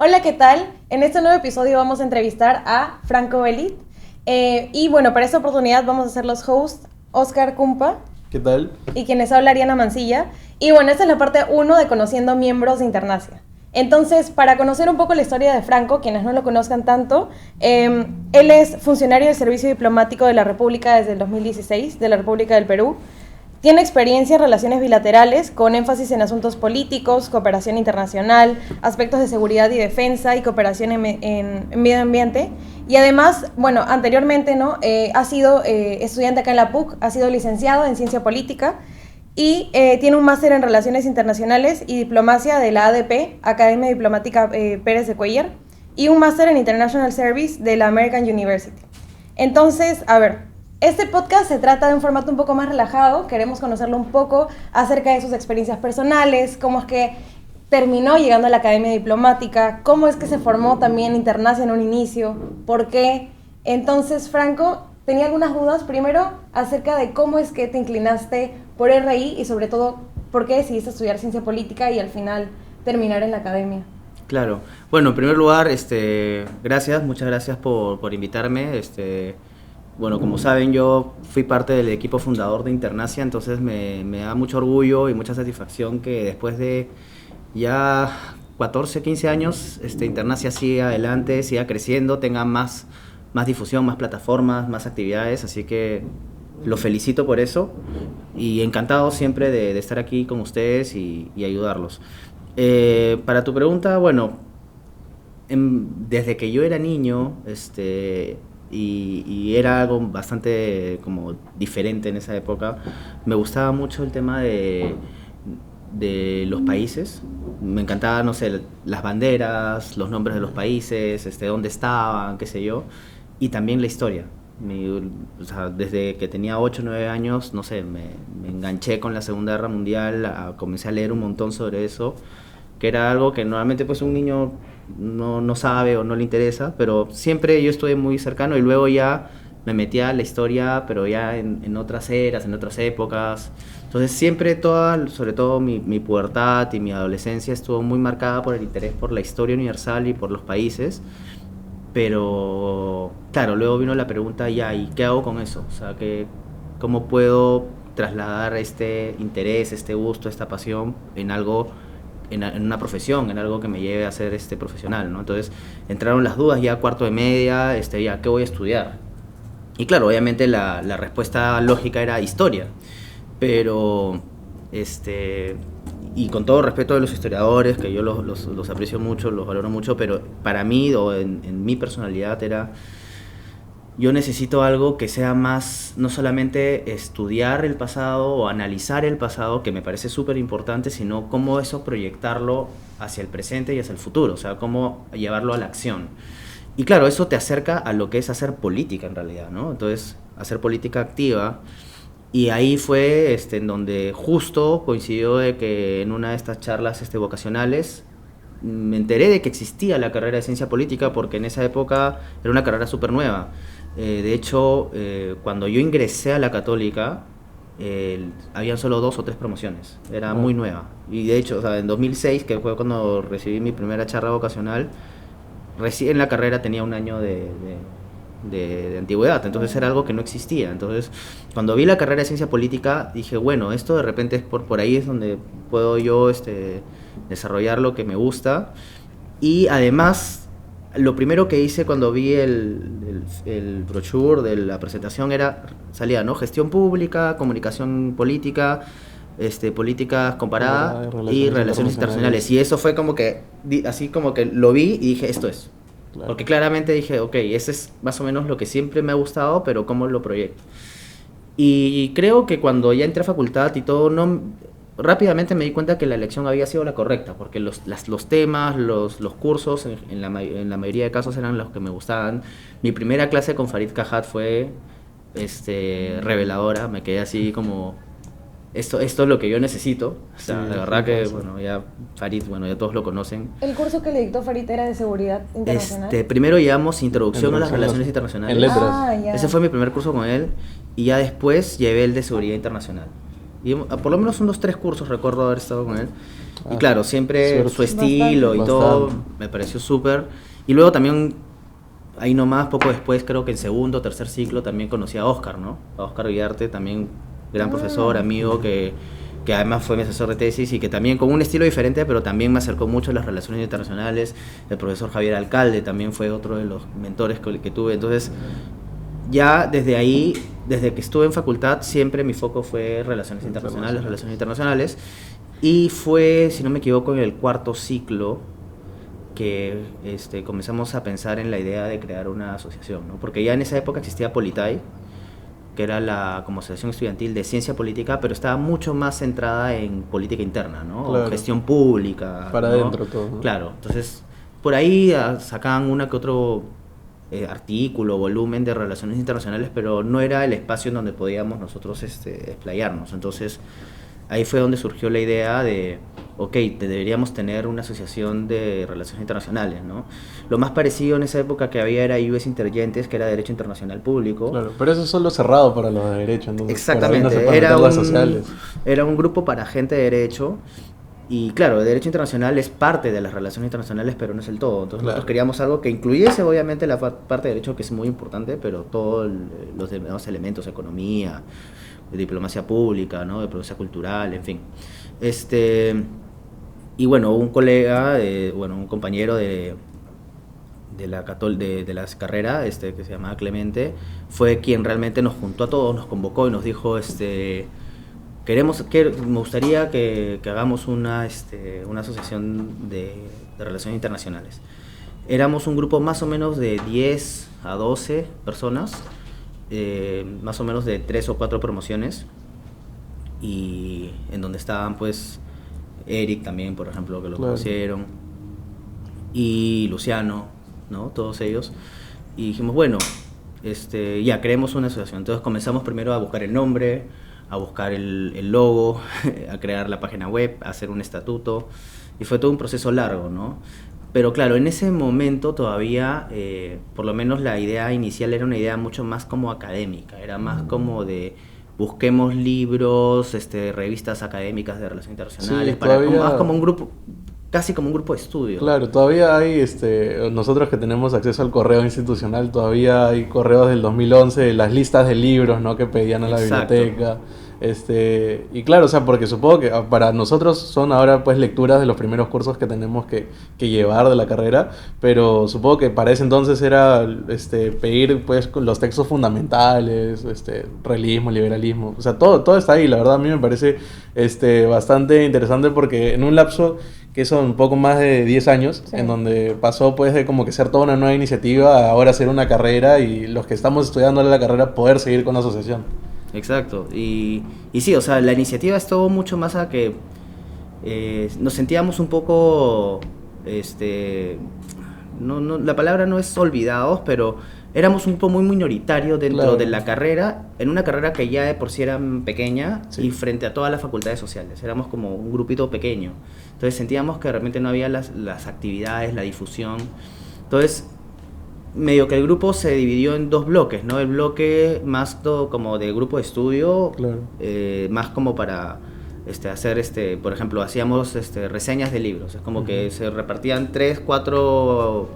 Hola, ¿qué tal? En este nuevo episodio vamos a entrevistar a Franco Belit. Y bueno, para esta oportunidad vamos a ser los hosts Oscar Cumpa. ¿Qué tal? Y quienes habla Ariana Mancilla. Y bueno, esta es la parte 1 de Conociendo Miembros de Internacia. Entonces, para conocer un poco la historia de Franco, quienes no lo conozcan tanto, él es funcionario del Servicio Diplomático de la República desde el 2016, de la República del Perú. Tiene experiencia en relaciones bilaterales, con énfasis en asuntos políticos, cooperación internacional, aspectos de seguridad y defensa y cooperación en medio ambiente. Y además, bueno, anteriormente, ¿no? Ha sido estudiante acá en la PUC, ha sido licenciado en Ciencia Política y tiene un máster en Relaciones Internacionales y Diplomacia de la ADP, Academia Diplomática Pérez de Cuéllar, y un máster en International Service de la American University. Entonces, a ver, este podcast se trata de un formato un poco más relajado. Queremos conocerlo un poco acerca de sus experiencias personales, cómo es que terminó llegando a la Academia Diplomática, cómo es que se formó también Internacia en un inicio, por qué. Entonces, Franco, tenía algunas dudas primero acerca de cómo es que te inclinaste por RI y sobre todo por qué decidiste estudiar Ciencia Política y al final terminar en la Academia. Claro. Bueno, en primer lugar, gracias, muchas gracias por invitarme. Bueno, como saben, yo fui parte del equipo fundador de Internacia, entonces me da mucho orgullo y mucha satisfacción que después de ya 14, 15 años, Internacia siga adelante, siga creciendo, tenga más difusión, más plataformas, más actividades, así que lo felicito por eso y encantado siempre de estar aquí con ustedes y ayudarlos. Para tu pregunta, bueno, desde que yo era niño, y era algo bastante como diferente en esa época, me gustaba mucho el tema de los países. Me encantaba, no sé, las banderas, los nombres de los países, dónde estaban, qué sé yo, y también la historia. O sea, desde que tenía 8 o 9 años, no sé, me enganché con la Segunda Guerra Mundial, comencé a leer un montón sobre eso, que era algo que normalmente pues un niño no sabe o no le interesa, pero siempre yo estuve muy cercano y luego ya me metí a la historia, pero ya en otras eras, en otras épocas. Entonces siempre sobre todo mi pubertad y mi adolescencia estuvo muy marcada por el interés por la historia universal y por los países. Pero claro, luego vino la pregunta, ya, ¿y qué hago con eso? O sea, ¿cómo puedo trasladar este interés, este gusto, esta pasión en algo, en una profesión, en algo que me lleve a ser profesional, ¿no? Entonces entraron las dudas ya cuarto de media, ya, ¿qué voy a estudiar? Y claro, obviamente la respuesta lógica era historia, pero y con todo respeto de los historiadores, que yo los aprecio mucho, los valoro mucho, pero para mí, o en mi personalidad, yo necesito algo que sea más, no solamente estudiar el pasado o analizar el pasado, que me parece súper importante, sino cómo eso proyectarlo hacia el presente y hacia el futuro, o sea, cómo llevarlo a la acción. Y claro, eso te acerca a lo que es hacer política en realidad, ¿no? Entonces, hacer política activa. Y ahí fue en donde justo coincidió de que en una de estas charlas vocacionales me enteré de que existía la carrera de Ciencia Política, porque en esa época era una carrera súper nueva. De hecho, cuando yo ingresé a la Católica, habían solo 2 o 3 promociones, era muy nueva. Y de hecho, o sea, en 2006, que fue cuando recibí mi primera charla vocacional, recién la carrera tenía un año de antigüedad, entonces era algo que no existía. Entonces, cuando vi la carrera de Ciencia Política, dije, bueno, esto de repente es por ahí es donde puedo yo desarrollar lo que me gusta. Y además, lo primero que hice cuando vi el brochure de la presentación salía, ¿no? Gestión pública, comunicación política, políticas comparadas y relaciones internacionales. Y eso fue como que, así como que lo vi y dije, esto es. Claro. Porque claramente dije, ok, ese es más o menos lo que siempre me ha gustado, pero ¿cómo lo proyecto? Y creo que cuando ya entré a facultad y todo, rápidamente me di cuenta que la elección había sido la correcta, porque los temas, los cursos, en la mayoría de casos eran los que me gustaban. Mi primera clase con Farid Cajat fue reveladora, me quedé así como... Esto es lo que yo necesito. O sea, sí, de verdad que, bueno, ya Farid, ya todos lo conocen. ¿El curso que le dictó Farid era de seguridad internacional? Primero llevamos Introducción a las Relaciones Internacionales. En letras. Ese fue mi primer curso con él. Y ya después llevé el de Seguridad Internacional. Y por lo menos unos 3 cursos recuerdo haber estado con él. Y Ah, claro, siempre suerte. su estilo y Bastante. todo me pareció súper. Y luego también, ahí nomás, poco después, creo que en segundo o tercer ciclo también conocí a Oscar, ¿no? A Oscar Villarte, también gran profesor, amigo, que además fue mi asesor de tesis y que también con un estilo diferente, pero también me acercó mucho a las relaciones internacionales. El profesor Javier Alcalde también fue otro de los mentores que tuve. Entonces, ya desde ahí, desde que estuve en facultad, siempre mi foco fue relaciones internacionales. Y fue, si no me equivoco, en el cuarto ciclo que comenzamos a pensar en la idea de crear una asociación, ¿no? Porque ya en esa época existía Politay, que era la como asociación estudiantil de ciencia política, pero estaba mucho más centrada en política interna, ¿no? Claro. Gestión pública. Para ¿no? adentro todo, ¿no? Claro, entonces por ahí sacaban una que otro artículo, volumen de relaciones internacionales, pero no era el espacio en donde podíamos nosotros explayarnos. Entonces ahí fue donde surgió la idea de, ok, deberíamos tener una asociación de relaciones internacionales, ¿no? Lo más parecido en esa época que había era US Intergentes, que era Derecho Internacional Público. Claro, pero eso es solo cerrado para los de derecho, entonces Exactamente, por ahí no se pueden meter las sociales. era un grupo para gente de derecho. Y claro, el derecho internacional es parte de las relaciones internacionales, pero no es el todo. Entonces nosotros queríamos algo que incluyese obviamente la parte de derecho, que es muy importante, pero todos los demás elementos, economía, de diplomacia pública, ¿no? De diplomacia cultural, en fin. Y bueno, un colega, un compañero de la carrera, que se llamaba Clemente, fue quien realmente nos juntó a todos, nos convocó y nos dijo, me gustaría que hagamos una asociación de relaciones internacionales. Éramos un grupo más o menos de 10 a 12 personas, más o menos de 3 o 4 promociones, y en donde estaban pues Eric también, por ejemplo, que lo conocieron, y Luciano, ¿no? Todos ellos. Y dijimos, bueno, ya creemos una asociación. Entonces comenzamos primero a buscar el nombre, a buscar el logo, a crear la página web, a hacer un estatuto, y fue todo un proceso largo, ¿no? Pero claro, en ese momento todavía, por lo menos la idea inicial era una idea mucho más como académica, era más como de busquemos libros, revistas académicas de relaciones internacionales, sí, más como un grupo, casi como un grupo de estudio. Claro, todavía hay, nosotros que tenemos acceso al correo institucional, todavía hay correos del 2011, las listas de libros, ¿no? Que pedían a la biblioteca. Y claro, o sea, porque supongo que para nosotros son ahora pues lecturas de los primeros cursos que tenemos que llevar de la carrera, pero supongo que para ese entonces era pedir pues los textos fundamentales, realismo, liberalismo, o sea, todo está ahí. La verdad a mí me parece bastante interesante porque en un lapso que son un poco más de 10 años, sí, en donde pasó pues de como que ser toda una nueva iniciativa a ahora ser una carrera, y los que estamos estudiando la carrera poder seguir con la asociación. Exacto, y sí, o sea, la iniciativa estuvo mucho más a que nos sentíamos un poco, la palabra no es olvidados, pero éramos un grupo muy minoritario dentro de la carrera, en una carrera que ya de por sí era pequeña, sí, y frente a todas las facultades sociales, éramos como un grupito pequeño, entonces sentíamos que realmente no había las actividades, la difusión, entonces medio que el grupo se dividió en 2 bloques, ¿no? El bloque más como de grupo de estudio, claro, más como para hacer, por ejemplo, hacíamos reseñas de libros, es como que se repartían 3, 4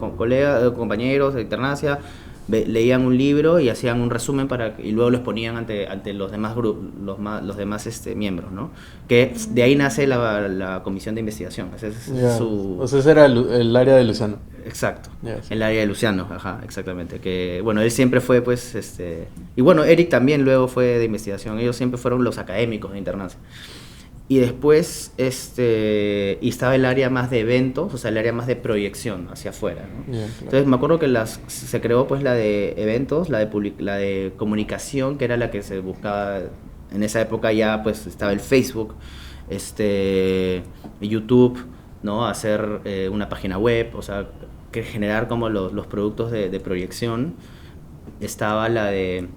compañeros de internacia, leían un libro y hacían un resumen y luego lo exponían ante los demás los demás miembros, ¿no? Que de ahí nace la comisión de investigación. Ese es o sea, ese era el área de Luciano. Exacto, el área de Luciano, ajá, exactamente. Que bueno, él siempre fue pues y bueno, Eric también luego fue de investigación. Ellos siempre fueron los académicos de internancia. Y después y estaba el área más de eventos, o sea, el área más de proyección hacia afuera, ¿no? Claro. Entonces me acuerdo que se creó pues la de eventos, la de comunicación, que era la que se buscaba en esa época. Ya pues estaba el Facebook, YouTube, ¿no? Hacer una página web, o sea, que generar como los productos de proyección. Estaba la de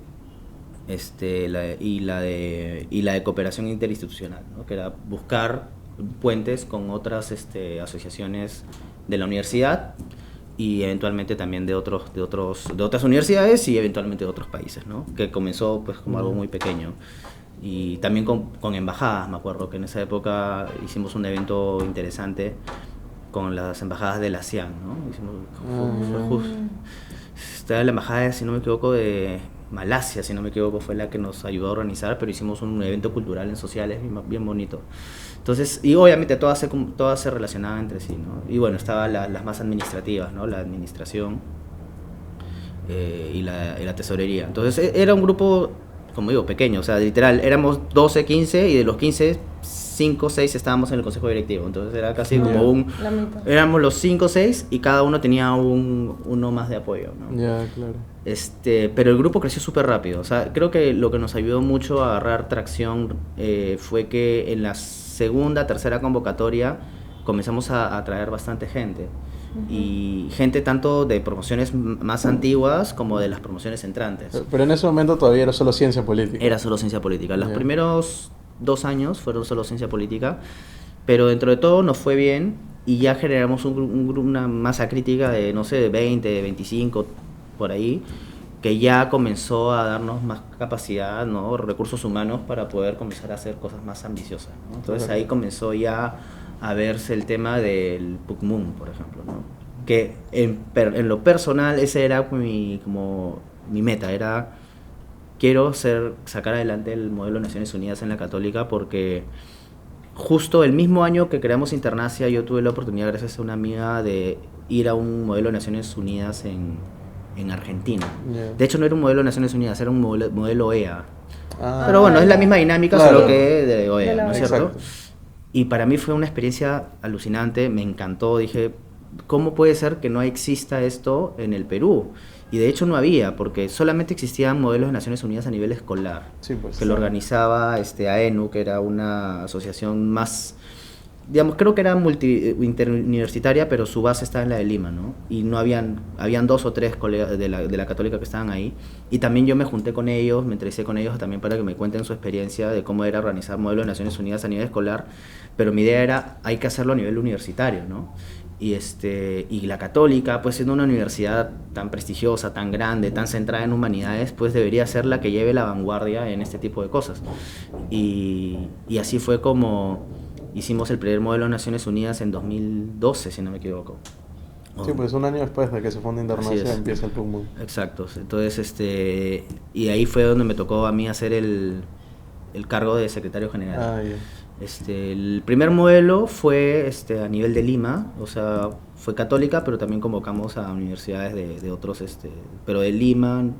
la de cooperación interinstitucional, ¿no? Que era buscar puentes con otras asociaciones de la universidad y eventualmente también de otras universidades y eventualmente de otros países, ¿no? Que comenzó pues como algo muy pequeño. Y también con embajadas, me acuerdo que en esa época hicimos un evento interesante con las embajadas de la ASEAN, ¿no? Estaba la embajada, si no me equivoco, de Malasia, si no me equivoco, fue la que nos ayudó a organizar, pero hicimos un evento cultural en sociales bien bonito. Entonces, y obviamente todas se relacionaban entre sí, ¿no? Y bueno, estaban las más administrativas, ¿no? La administración y la tesorería. Entonces, era un grupo, como digo, pequeño, o sea, literal, éramos 12, 15 y de los 15, 5, 6 estábamos en el consejo directivo. Entonces era casi como éramos los 5, 6 y cada uno tenía uno más de apoyo, ¿no? Ya, claro. Pero el grupo creció súper rápido. O sea, creo que lo que nos ayudó mucho a agarrar tracción fue que en la segunda, tercera convocatoria comenzamos a atraer bastante gente. Y gente tanto de promociones más antiguas como de las promociones entrantes. Pero en ese momento todavía era solo ciencia política. Era solo ciencia política. Los primeros 2 años fueron solo ciencia política, pero dentro de todo nos fue bien y ya generamos una masa crítica de, no sé, de 20, de 25, por ahí, que ya comenzó a darnos más capacidad, ¿no? Recursos humanos para poder comenzar a hacer cosas más ambiciosas, ¿no? Entonces ahí comenzó ya a verse el tema del PUCMUN, por ejemplo, ¿no? Que en lo personal ese era mi meta, era quiero sacar adelante el modelo de Naciones Unidas en la Católica, porque justo el mismo año que creamos Internacia yo tuve la oportunidad, gracias a una amiga, de ir a un modelo de Naciones Unidas en Argentina. De hecho no era un modelo de Naciones Unidas, era un modelo EA. Pero bueno, es la misma dinámica, claro, solo que de OEA, ¿no es cierto? Exacto. Y para mí fue una experiencia alucinante, me encantó, dije, ¿cómo puede ser que no exista esto en el Perú? Y de hecho no había, porque solamente existían modelos de Naciones Unidas a nivel escolar, sí, pues, que lo organizaba AENU, que era una asociación más, digamos, creo que era interuniversitaria, pero su base estaba en la de Lima, ¿no? Y no habían 2 o 3 colegas de la Católica que estaban ahí, y también yo me junté con ellos, me entrevisté con ellos también para que me cuenten su experiencia de cómo era organizar modelos de Naciones Unidas a nivel escolar, pero mi idea era, hay que hacerlo a nivel universitario, ¿no? Y la Católica, pues siendo una universidad tan prestigiosa, tan grande, tan centrada en humanidades, pues debería ser la que lleve la vanguardia en este tipo de cosas. Y así fue como hicimos el primer modelo de Naciones Unidas en 2012, si no me equivoco. Sí, pues un año después de que se funda Internacia empieza el PUCMUN. Exacto, entonces y ahí fue donde me tocó a mí hacer el cargo de secretario general. Yeah. El primer modelo fue a nivel de Lima, o sea, fue católica, pero también convocamos a universidades de otros, pero de Lima,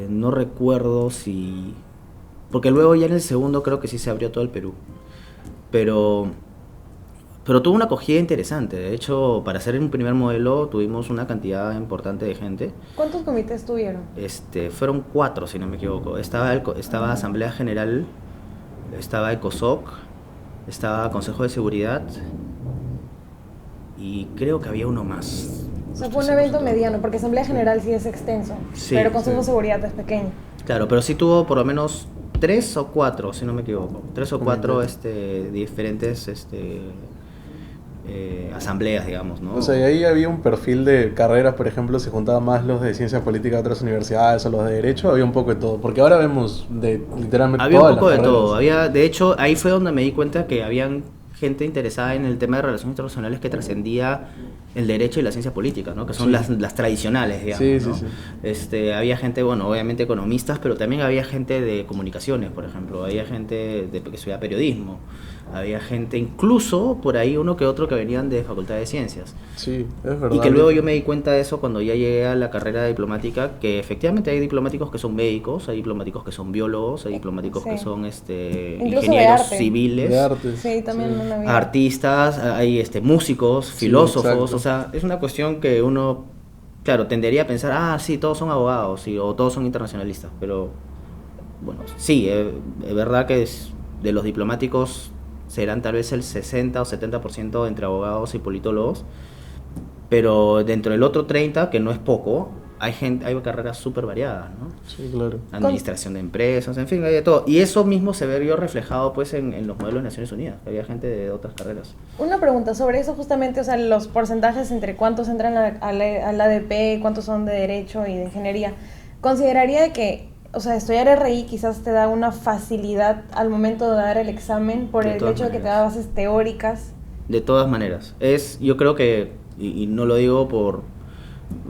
no recuerdo si... Porque luego ya en el segundo creo que sí se abrió todo el Perú, pero tuvo una acogida interesante. De hecho, para hacer un primer modelo tuvimos una cantidad importante de gente. ¿Cuántos comités tuvieron? Fueron 4, si no me equivoco. Estaba Asamblea General, estaba ECOSOC, estaba Consejo de Seguridad y creo que había uno más. O sea, fue un evento mediano, porque Asamblea General sí es extenso, sí, pero Consejo de Seguridad es pequeño. Claro, pero sí tuvo por lo menos 3 o 4, si no me equivoco. 3 o 4 diferentes asambleas, digamos, ¿no? O sea, y ahí había un perfil de carreras, por ejemplo, se juntaban más los de ciencia política de otras universidades o los de derecho, había un poco de todo, porque ahora vemos literalmente había un poco de todo. De hecho, ahí fue donde me di cuenta que habían gente interesada en el tema de relaciones internacionales que trascendía el derecho y la ciencia política, ¿no? Que son las tradicionales, digamos, ¿no? Sí. Había gente, bueno, obviamente economistas, pero también había gente de comunicaciones, por ejemplo, había gente que estudiaba periodismo, había gente, incluso por ahí uno que otro que venían de Facultad de Ciencias. Sí, es verdad. Y que luego yo me di cuenta de eso cuando ya llegué a la carrera diplomática, que efectivamente hay diplomáticos que son médicos, hay diplomáticos que son biólogos, hay diplomáticos que son ingenieros civiles, de arte. Sí, también artistas, hay músicos, filósofos, o sea, es una cuestión que uno, claro, tendería a pensar, sí, todos son abogados, o todos son internacionalistas, pero bueno, sí, es verdad que de los diplomáticos serán tal vez el 60 o 70% entre abogados y politólogos, pero dentro del otro 30, que no es poco, hay carreras súper variadas, ¿no? Sí, claro. Administración de empresas, en fin, hay de todo. Y eso mismo se vio reflejado pues en los modelos de Naciones Unidas, que había gente de otras carreras. Una pregunta sobre eso justamente, o sea, los porcentajes entre cuántos entran al ADP, cuántos son de Derecho y de Ingeniería. ¿Consideraría que o sea, estudiar RI quizás te da una facilidad al momento de dar el examen por el hecho de que te da bases teóricas. De todas maneras. Yo creo que, y no lo digo por,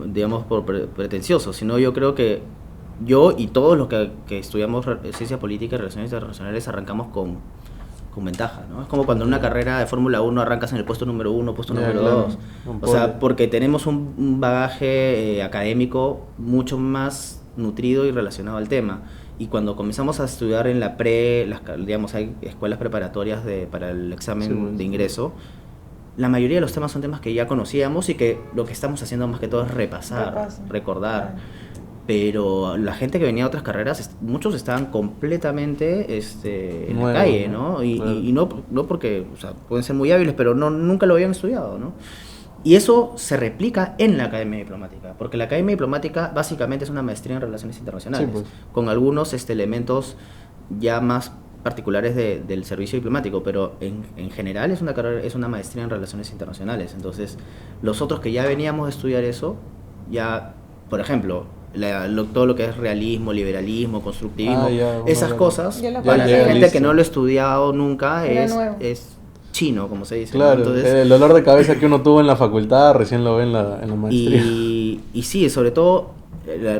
digamos, por pretencioso, sino yo creo que yo y todos los que estudiamos ciencia política y relaciones internacionales arrancamos con ventaja, ¿no? Es como cuando en una carrera de Fórmula 1 arrancas en el puesto número 1, puesto número 2. O sea, porque tenemos un bagaje académico mucho más nutrido y relacionado al tema. Y cuando comenzamos a estudiar en la digamos, hay escuelas preparatorias para el examen de ingreso, la mayoría de los temas son temas que ya conocíamos y que lo que estamos haciendo más que todo es recordar. Pero la gente que venía de otras carreras, muchos estaban completamente en la calle, ¿no? Y no porque, o sea, pueden ser muy hábiles, pero nunca lo habían estudiado, ¿no? Y eso se replica en la Academia Diplomática, porque la Academia Diplomática básicamente es una maestría en Relaciones Internacionales, con algunos elementos ya más particulares del servicio diplomático, pero en general es una maestría en Relaciones Internacionales. Entonces, los otros que ya veníamos a estudiar eso, ya, por ejemplo, todo lo que es realismo, liberalismo, constructivismo, esas cosas, para la gente que no lo ha estudiado nunca, es chino, como se dice. Claro, ¿no? Entonces, el dolor de cabeza que uno tuvo en la facultad recién lo ve en la maestría. Y sí, sobre todo,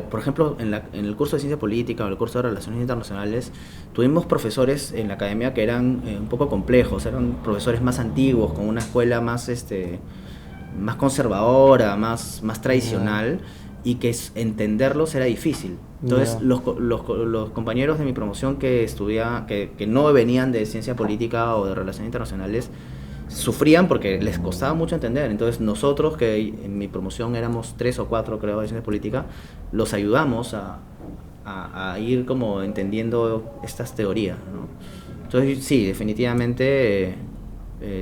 por ejemplo, en el curso de Ciencia Política o en el curso de Relaciones Internacionales, tuvimos profesores en la academia que eran un poco complejos, eran profesores más antiguos, con una escuela más conservadora, más tradicional, y que entenderlos era difícil. Entonces, los compañeros de mi promoción que no venían de ciencia política o de relaciones internacionales, sufrían porque les costaba mucho entender. Entonces, nosotros, que en mi promoción éramos 3 o 4, creo, de ciencia política, los ayudamos a ir como entendiendo estas teorías, ¿no? Entonces, sí, definitivamente,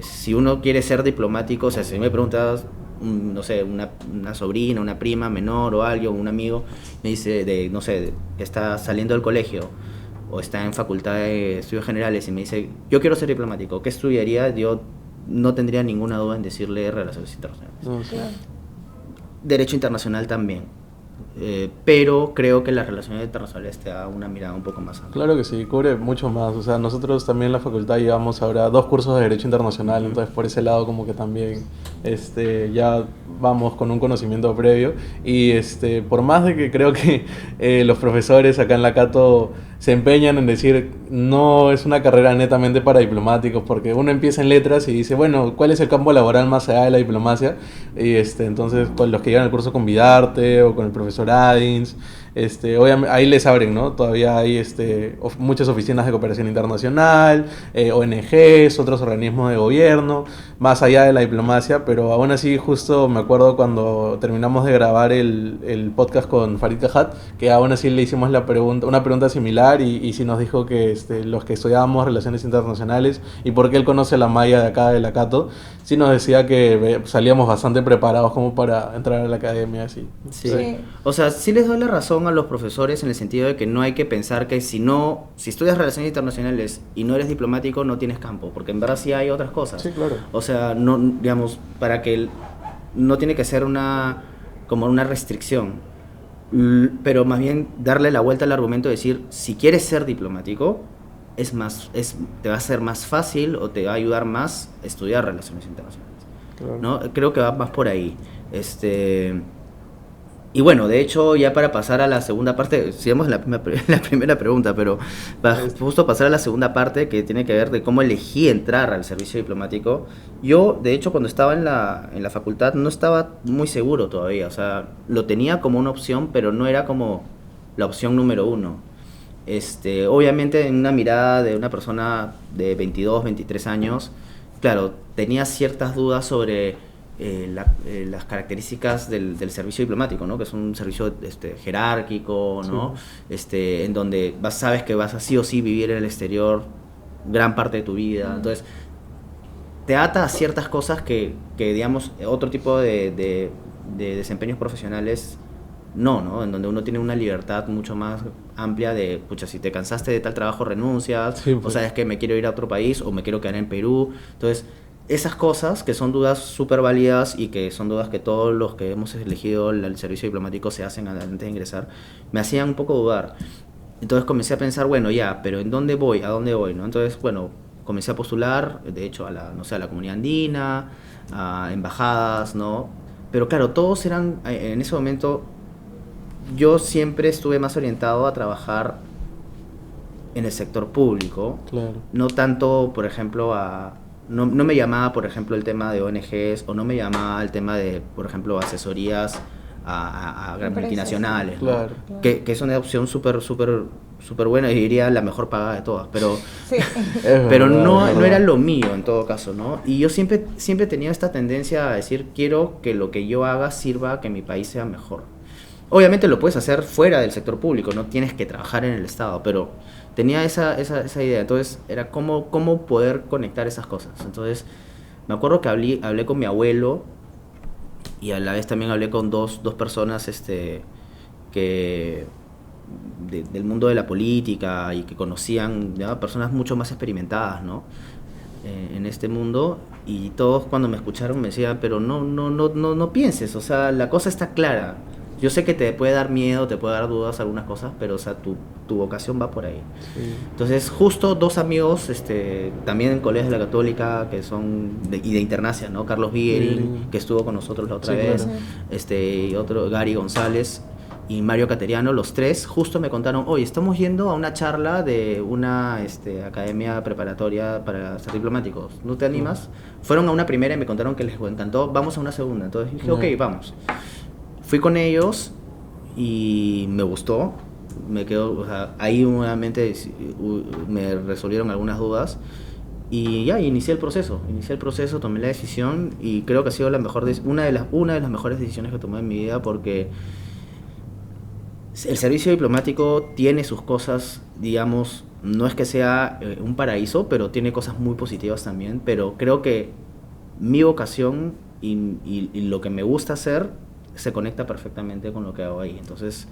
si uno quiere ser diplomático, o sea, si me preguntas, no sé, una sobrina, una prima menor o alguien, un amigo, me dice, que está saliendo del colegio o está en facultad de estudios generales y me dice, yo quiero ser diplomático, ¿qué estudiaría? Yo no tendría ninguna duda en decirle relaciones internacionales. Derecho internacional también. Pero creo que las relaciones internacionales te da una mirada un poco más amplia. Claro que sí, cubre mucho más. O sea, nosotros también en la facultad llevamos ahora 2 cursos de Derecho Internacional, entonces por ese lado como que también ya vamos con un conocimiento previo. Y por más de que creo que los profesores acá en la Cato se empeñan en decir no es una carrera netamente para diplomáticos, porque uno empieza en letras y dice, bueno, ¿cuál es el campo laboral más allá de la diplomacia? Y entonces con los que llevan el curso con Vidarte o con el profesor Adins, obviamente ahí les abren, ¿no? Todavía hay muchas oficinas de cooperación internacional, ONGs, otros organismos de gobierno, más allá de la diplomacia, pero aún así justo me acuerdo cuando terminamos de grabar el podcast con Farid Cajat, que aún así le hicimos una pregunta similar y sí nos dijo que los que estudiábamos relaciones internacionales y porque él conoce la malla de acá de la Cato, sí nos decía que salíamos bastante preparados como para entrar a la academia así. Sí. O sea, sí les doy la razón a los profesores en el sentido de que no hay que pensar que si estudias relaciones internacionales y no eres diplomático no tienes campo, porque en verdad sí hay otras cosas. Sí, claro. O sea, no, digamos, para que no tiene que ser como una restricción, pero más bien darle la vuelta al argumento de decir, si quieres ser diplomático, te va a ser más fácil o te va a ayudar más estudiar relaciones internacionales. Claro. ¿No? Creo que va más por ahí. Y bueno, de hecho, ya para pasar a la segunda parte, sigamos la primera pregunta, pero para justo pasar a la segunda parte, que tiene que ver de cómo elegí entrar al servicio diplomático. Yo, de hecho, cuando estaba en la facultad, no estaba muy seguro todavía. O sea, lo tenía como una opción, pero no era como la opción número 1. Obviamente, en una mirada de una persona de 22, 23 años, claro, tenía ciertas dudas sobre las características del servicio diplomático, ¿no? Que es un servicio jerárquico, ¿no? Sí. En donde sabes que vas a sí o sí vivir en el exterior gran parte de tu vida. Entonces, te ata a ciertas cosas que digamos, otro tipo de desempeños profesionales no, en donde uno tiene una libertad mucho más amplia de, pucha, si te cansaste de tal trabajo renuncias, sí, pues. O sabes que me quiero ir a otro país o me quiero quedar en Perú. Entonces, esas cosas que son dudas súper válidas y que son dudas que todos los que hemos elegido el servicio diplomático se hacen antes de ingresar, me hacían un poco dudar. Entonces comencé a pensar, bueno, ya, pero ¿en dónde voy? ¿A dónde voy? ¿No? Entonces, bueno, comencé a postular, de hecho, a la, no sé, a la comunidad andina, a embajadas, ¿no? Pero claro, todos eran, en ese momento, yo siempre estuve más orientado a trabajar en el sector público, Claro. no tanto, por ejemplo, no me llamaba, por ejemplo, el tema de ONGs, o no me llamaba el tema de, por ejemplo, asesorías a Empresas. multinacionales, ¿no? Claro. Que es una opción súper buena, y diría la mejor pagada de todas, pero Sí. pero Es no verdad. era lo mío en todo caso, ¿no? Y yo siempre tenía esta tendencia a decir, quiero que lo que yo haga sirva a que mi país sea mejor. Obviamente lo puedes hacer fuera del sector público, no tienes que trabajar en el Estado, pero tenía esa idea. Entonces era cómo poder conectar esas cosas. Entonces me acuerdo que hablé con mi abuelo, y a la vez también hablé con dos personas que del mundo de la política, y que conocían, ¿ya?, personas mucho más experimentadas, ¿no? En este mundo, y todos cuando me escucharon me decían, pero no pienses, o sea, la cosa está clara. Yo sé que te puede dar miedo, te puede dar dudas algunas cosas, pero o sea, tu vocación va por ahí. Sí. Entonces, justo dos amigos, también en colegios de la Católica, que son y de Internacia, ¿no? Carlos Viguerin, que estuvo con nosotros la otra Sí, vez, claro. y otro, Gary González y Mario Cateriano, los tres, justo me contaron, oye, estamos yendo a una charla de una academia preparatoria para ser diplomáticos, ¿no te animas? Fueron a una primera y me contaron que les encantó, vamos a una segunda. Entonces dije, ok, vamos. Fui con ellos y me gustó, me quedó, o sea, ahí nuevamente me resolvieron algunas dudas, y ya inicié el proceso, tomé la decisión, y creo que ha sido una de las mejores decisiones que tomé en mi vida, porque el servicio diplomático tiene sus cosas, digamos, no es que sea un paraíso, pero tiene cosas muy positivas también, pero creo que mi vocación y lo que me gusta hacer se conecta perfectamente con lo que hago ahí. Entonces,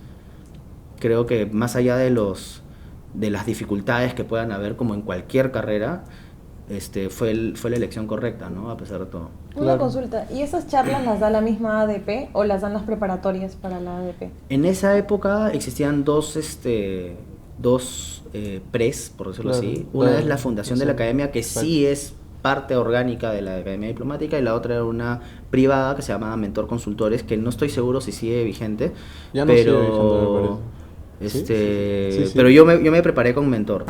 creo que más allá de las dificultades que puedan haber, como en cualquier carrera, fue la elección correcta, ¿no? A pesar de todo. Una Claro. consulta, ¿y esas charlas las da la misma ADP o las dan las preparatorias para la ADP? En esa época existían dos PRES, por decirlo Claro, así. Una claro, es la fundación de la academia, que sí es parte orgánica de la Academia Diplomática, y la otra era una privada que se llamaba Mentor Consultores, que no estoy seguro si sigue vigente, Ya no sigue vigente, me parece. ¿Sí? Sí. pero yo me preparé con Mentor.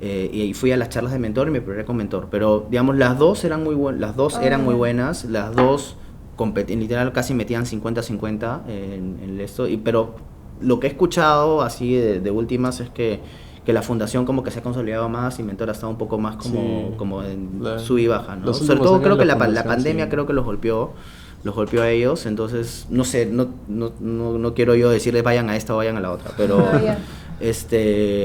Y fui a las charlas de Mentor y me preparé con Mentor, pero digamos las dos eran muy buenas, las dos literal casi metían 50-50 en esto, pero lo que he escuchado así de últimas es que la fundación como que se ha consolidado más, y Mentor ha estado un poco más como en sub y baja, ¿no? Sobre todo creo que la pandemia creo que los golpeó a ellos. Entonces no sé, no quiero yo decirles vayan a esta o vayan a la otra, pero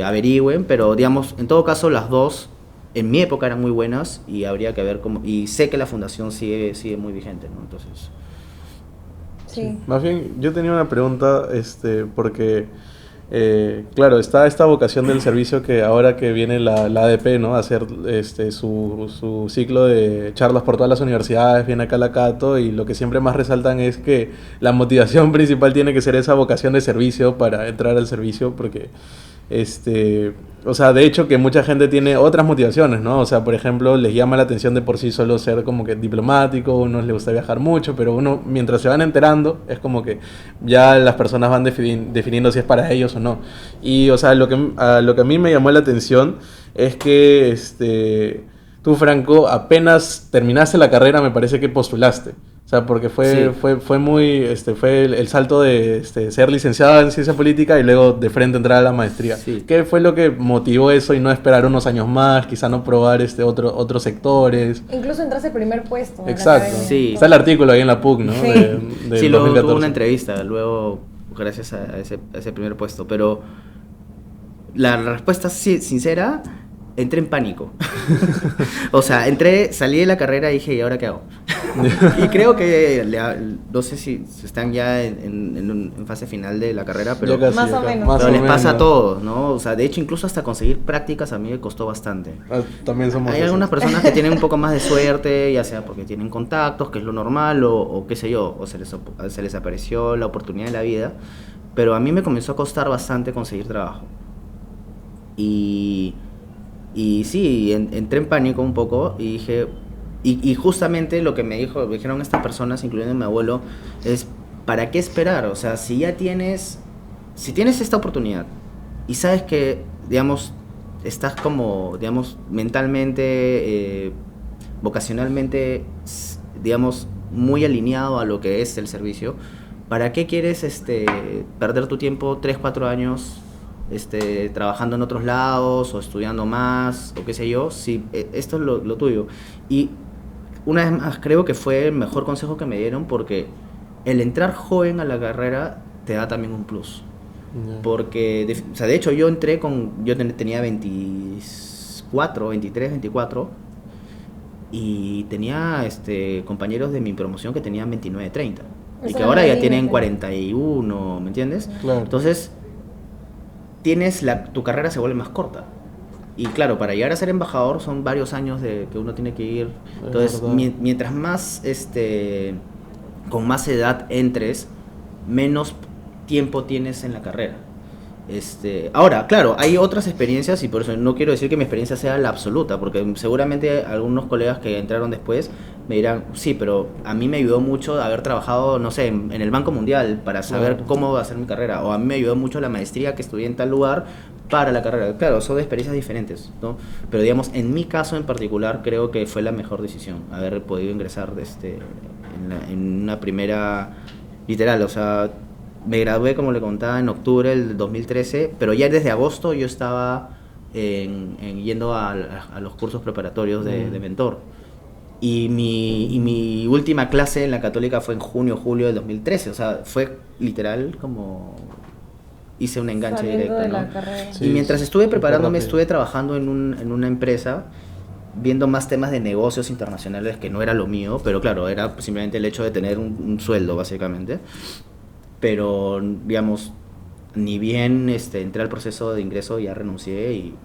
averigüen, pero digamos, en todo caso las dos en mi época eran muy buenas, y habría que ver cómo, y sé que la fundación sigue muy vigente, ¿no? Entonces Sí. Más bien, yo tenía una pregunta, porque, claro, está esta vocación del servicio, que ahora que viene la ADP, ¿no? A hacer su ciclo de charlas por todas las universidades, viene acá a la Cato, y lo que siempre más resaltan es que la motivación principal tiene que ser esa vocación de servicio para entrar al servicio, porque o sea, de hecho que mucha gente tiene otras motivaciones, ¿no? O sea, por ejemplo, les llama la atención de por sí solo ser como que diplomático, unos les gusta viajar mucho, pero uno, mientras se van enterando, es como que ya las personas van definiendo si es para ellos o no. Y, o sea, lo que a mí me llamó la atención es que, tú, Franco, apenas terminaste la carrera, me parece que postulaste. O sea, porque fue el salto de ser licenciado en ciencia política y luego de frente entrar a la maestría. Sí. ¿Qué fue lo que motivó eso y no esperar unos años más, quizá no probar otros sectores? Incluso entraste primer puesto. en la Exacto. academia. Sí. Está el artículo ahí en la PUC, ¿no? Sí. Sí, luego 2014. tuve una entrevista, luego, gracias a ese primer puesto, pero la respuesta sincera, entré en pánico. O sea, salí de la carrera y dije, ¿y ahora qué hago? Y creo que, no sé si están ya en fase final de la carrera, pero, Ya casi, Más o acá. menos. Más pero o les pasa a menos. todos, ¿no? O sea, de hecho, incluso hasta conseguir prácticas a mí me costó bastante. También somos Hay esos. algunas personas que tienen un poco más de suerte, ya sea porque tienen contactos, que es lo normal, o qué sé yo, o se les apareció la oportunidad de la vida, pero a mí me comenzó a costar bastante conseguir trabajo. Y sí, entré en pánico un poco y dije, y justamente lo que me dijeron estas personas, incluyendo mi abuelo, es, ¿para qué esperar? O sea, si tienes esta oportunidad y sabes que, digamos, estás como, digamos, mentalmente, vocacionalmente, digamos, muy alineado a lo que es el servicio, ¿para qué quieres perder tu tiempo 3, 4 años trabajando en otros lados o estudiando más o qué sé yo? Si esto es lo tuyo. Y una vez más creo que fue el mejor consejo que me dieron, porque el entrar joven a la carrera te da también un plus. Porque, o sea, de hecho yo tenía 24, 23, 24 y tenía compañeros de mi promoción que tenían 29, 30 y que ahora ya tienen 41, ¿me entiendes? Claro. Entonces tu carrera se vuelve más corta. Y claro, para llegar a ser embajador son varios años que uno tiene que ir. Entonces, mientras más, con más edad entres, menos tiempo tienes en la carrera. Ahora, claro, hay otras experiencias y por eso no quiero decir que mi experiencia sea la absoluta, porque seguramente algunos colegas que entraron después me dirán, sí, pero a mí me ayudó mucho haber trabajado, no sé, en el Banco Mundial para saber cómo hacer mi carrera, o a mí me ayudó mucho la maestría que estudié en tal lugar para la carrera. Claro, son experiencias diferentes, ¿no? Pero digamos, en mi caso en particular, creo que fue la mejor decisión haber podido ingresar en una primera, literal, o sea, me gradué, como le contaba, en octubre del 2013, pero ya desde agosto yo estaba yendo a los cursos preparatorios de mentor. Y mi última clase en la Católica fue en junio, julio del 2013. O sea, fue literal como hice un enganche saliendo directo, ¿no? Sí, y mientras estuve preparándome, rápido. estuve trabajando en una empresa, viendo más temas de negocios internacionales, que no era lo mío, pero claro, era simplemente el hecho de tener un sueldo, básicamente. Pero, digamos, ni bien entré al proceso de ingreso, ya renuncié y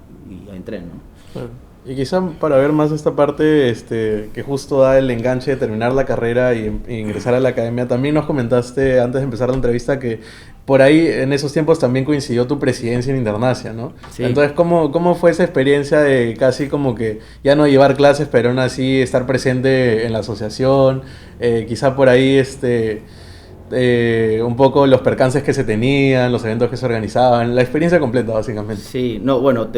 entré, ¿no? Claro. Y quizá para ver más esta parte que justo da el enganche de terminar la carrera y ingresar a la academia, también nos comentaste antes de empezar la entrevista que por ahí en esos tiempos también coincidió tu presidencia en Internacia, ¿no? Sí. Entonces, ¿cómo fue esa experiencia de casi como que ya no llevar clases, pero aún así estar presente en la asociación? Quizá por ahí un poco los percances que se tenían, los eventos que se organizaban, la experiencia completa básicamente. Sí, no, bueno,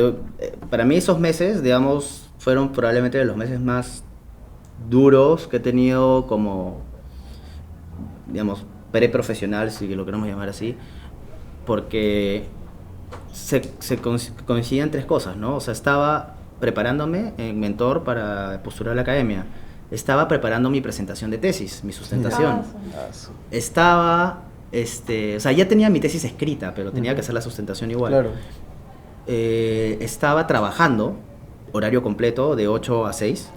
para mí esos meses, digamos, fueron probablemente de los meses más duros que he tenido como, digamos, preprofesional, si lo queremos llamar así, porque coincidían tres cosas, ¿no? O sea, estaba preparándome en mentor para postular a la academia. Estaba preparando mi presentación de tesis, mi sustentación. Estaba, o sea, ya tenía mi tesis escrita, pero tenía que hacer la sustentación igual. Claro. Estaba trabajando, horario completo, de 8 a 6.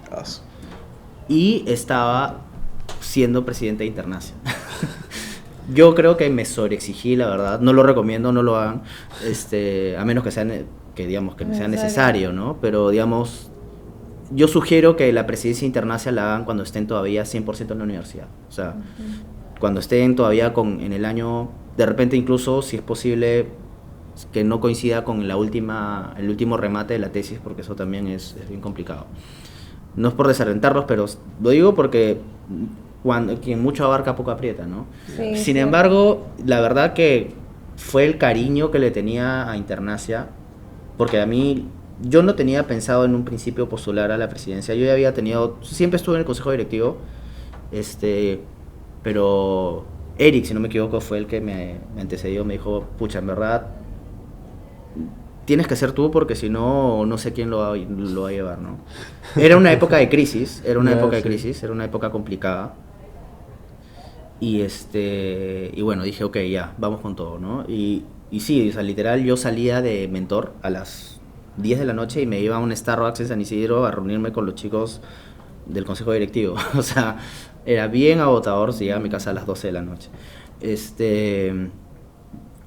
Y estaba siendo presidente de Internacia. Yo creo que me sobreexigí, la verdad. No lo recomiendo, no lo hagan. A menos que sea necesario, ¿no? Pero, digamos, yo sugiero que la presidencia internacional la hagan cuando estén todavía 100% en la universidad. O sea, cuando estén todavía en el año, de repente incluso, si es posible, que no coincida con el último remate de la tesis, porque eso también es bien complicado. No es por desalentarlos, pero lo digo porque quien mucho abarca, poco aprieta, ¿no? Sí, Sin embargo, la verdad que fue el cariño que le tenía a Internacia, porque a mí, yo no tenía pensado en un principio postular a la presidencia. Yo ya había siempre estuve en el consejo directivo, pero Eric, si no me equivoco, fue el que me antecedió. Me dijo, pucha, en verdad, tienes que ser tú, porque si no, no sé quién lo va a llevar, ¿no? Era una época de crisis, era una época complicada. Y bueno, dije, ok, ya, vamos con todo, ¿no? Y sí, o sea, literal, yo salía de mentor a las 10 de la noche y me iba a un Starbucks en San Isidro a reunirme con los chicos del consejo directivo. O sea, era bien agotador si llegaba a mi casa a las 12 de la noche.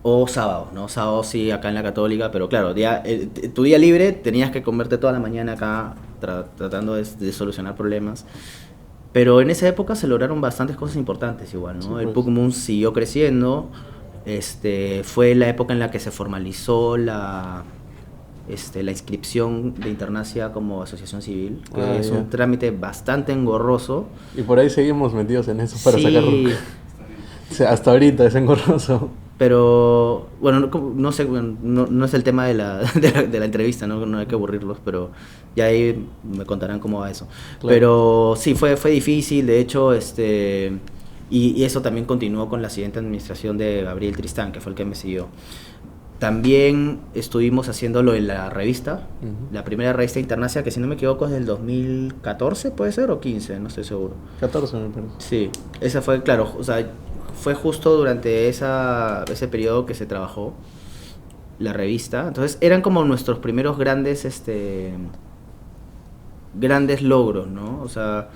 O sábado, ¿no? Sábado sí, acá en la Católica, pero claro, tu día libre tenías que comerte toda la mañana acá tratando de solucionar problemas. Pero en esa época se lograron bastantes cosas importantes igual, ¿no? Sí, el PUCMUN siguió creciendo. Fue la época en la que se formalizó la inscripción de Internacia como asociación civil, que es un trámite bastante engorroso. Y por ahí seguimos metidos en eso para sí, sacar RUC. O sea, hasta ahorita es engorroso. Pero, bueno, no sé, no es el tema de la entrevista, ¿no? No hay que aburrirlos, pero ya ahí me contarán cómo va eso. Claro. Pero sí, fue difícil, de hecho, y eso también continuó con la siguiente administración de Gabriel Tristán, que fue el que me siguió. También estuvimos haciéndolo en la revista, la primera revista Internacia, que si no me equivoco es del 2014, ¿puede ser? ¿O 15? No estoy seguro. 14 me parece. Sí, esa fue, claro, o sea, fue justo durante ese periodo que se trabajó la revista. Entonces eran como nuestros primeros grandes logros, ¿no? O sea,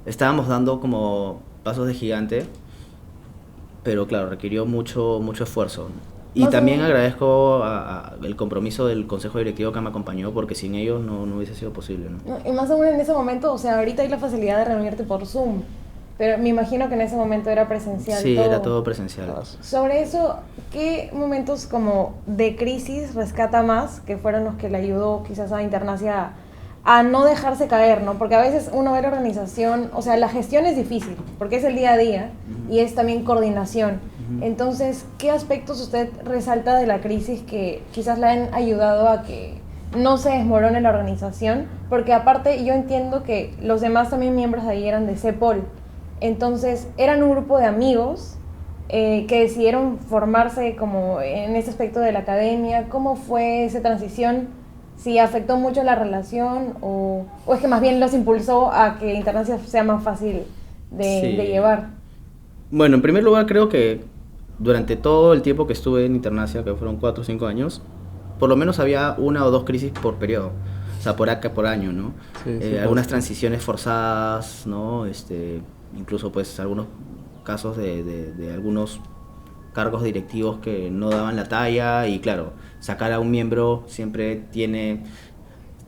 estábamos dando como pasos de gigante, pero claro, requirió mucho esfuerzo. Y también agradezco el compromiso del consejo directivo que me acompañó, porque sin ellos no hubiese sido posible, ¿no? Y más aún en ese momento, o sea, ahorita hay la facilidad de reunirte por Zoom, pero me imagino que en ese momento era presencial. Sí, era todo presencial. Sobre eso, ¿qué momentos como de crisis rescata más, que fueron los que le ayudó quizás a Internacia a no dejarse caer, ¿no? Porque a veces uno ve la organización, o sea, la gestión es difícil, porque es el día a día y es también coordinación. Entonces, ¿qué aspectos usted resalta de la crisis que quizás le han ayudado a que no se desmorone la organización? Porque aparte yo entiendo que los demás también miembros de ahí eran de CEPOL. Entonces, eran un grupo de amigos que decidieron formarse como en ese aspecto de la academia. ¿Cómo fue esa transición? ¿Si afectó mucho la relación o es que más bien los impulsó a que Internacia sea más fácil de llevar? Bueno, en primer lugar creo que durante todo el tiempo que estuve en Internacia, que fueron 4 o 5 años, por lo menos había 1 o 2 crisis por periodo, o sea, por año, ¿no? Sí, algunas transiciones forzadas, ¿no? Incluso pues algunos casos de algunos cargos directivos que no daban la talla, y claro, sacar a un miembro siempre tiene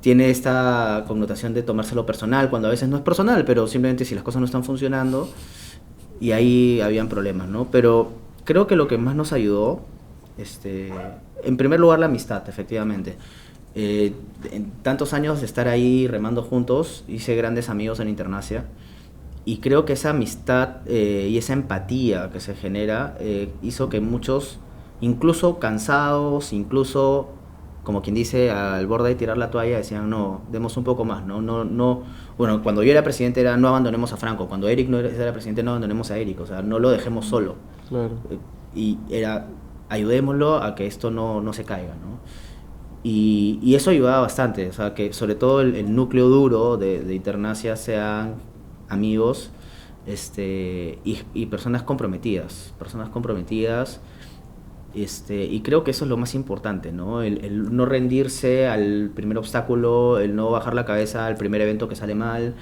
esta connotación de tomárselo personal, cuando a veces no es personal, pero simplemente si las cosas no están funcionando, y ahí habían problemas, ¿no? Pero creo que lo que más nos ayudó, en primer lugar la amistad, efectivamente. En tantos años de estar ahí remando juntos, hice grandes amigos en Internacia, y creo que esa amistad y esa empatía que se genera hizo que muchos, incluso cansados, incluso como quien dice al borde de tirar la toalla, decían no, demos un poco más, no. Bueno, cuando yo era presidente era no abandonemos a Franco, cuando Eric no era presidente no abandonemos a Eric, o sea, no lo dejemos solo. Claro. Y era ayudémoslo a que esto no se caiga, ¿no? Y eso ayudaba bastante, o sea, que sobre todo el núcleo duro de Internacia sean amigos y personas comprometidas, y creo que eso es lo más importante, ¿no? El no rendirse al primer obstáculo, el no bajar la cabeza al primer evento que sale mal,